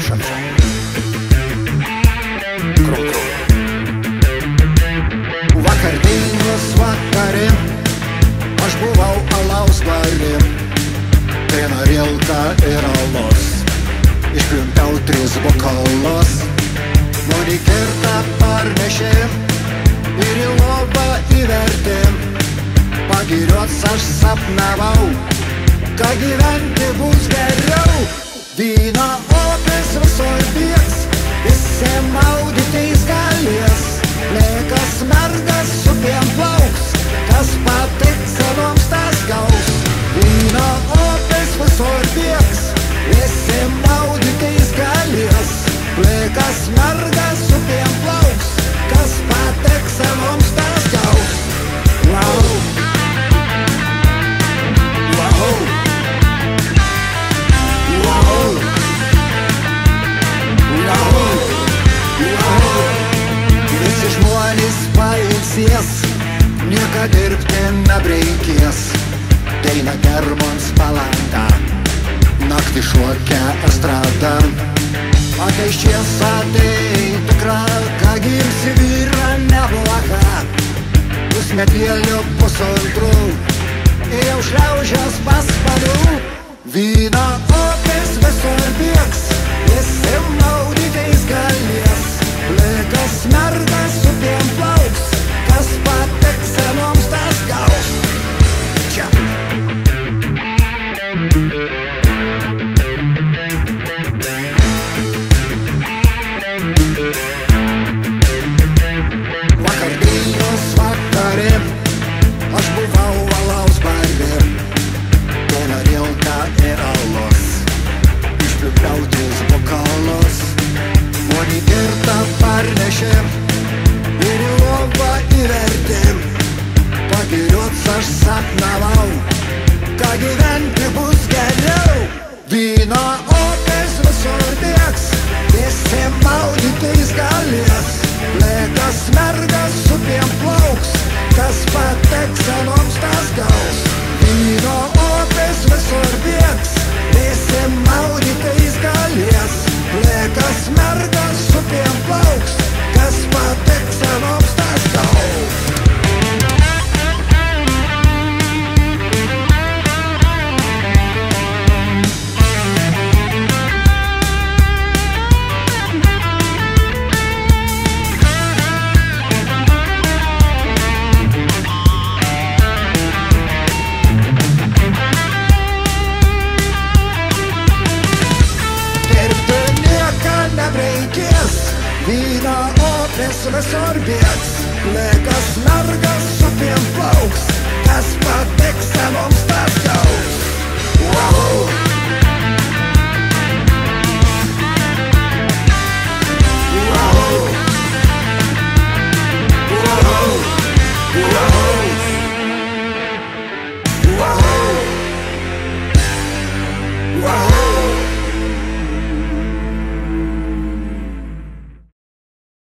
Šalčia. Krum, krum. Vakar dainos vakare aš buvau alaus bare, Trina rilka ir alus, išpjumpiau 3 bokalus. Moni kirtą parnešė ir į lovą įvertė. Pagiriuots aš sapnavau, kad gyventi bus geriau. Vyno opis visur bėgs, visi maudytis galės. Lėkas mergas upėm plauks, kas patiks savoms tas gaus. Vyno opis visur bėgs, visi maudytis galės. Lėkas mergas upėm plauks, kas patiks savoms tas gaus. Wow. Wow. Wow. Wow. Wow. Visi žmonės pailsės, niekad dirbti nebereikės. Daina Germans Palanga, naktį šokia estrada. Ateišties tai tikra, ką gimsi vyra neblaha. Pusmetėlių pusantrų ir jau šliaužęs paspadų. Vyno opis visur bėgs, visi maudytis galės. Plikas mergas upėm plauks, kas patiks senoms tas gaus. Čia. Vakar dainos vakare aš buvau alaus bare, Trina rilka ir alus, išpjumpiau 3 bokalus. Moni kirtą parnešė ir į lovą įvertė. Pagiriuots aš sapnavau, kad gyventi bus geriau. Vyno opis visur bėgs, visi maudytis galės. Lėkas mergas upėm plauks, kas patiks senoms tas gaus. Vyno opis visur bėgs, visi maudytis galės. Lėkas mergas upėm plauks, kas patiks senoms tas gaus. Vyno opis visur bėgs, lėkas mergas upėm plauks, kas patiks senoms tas gaus. Wow.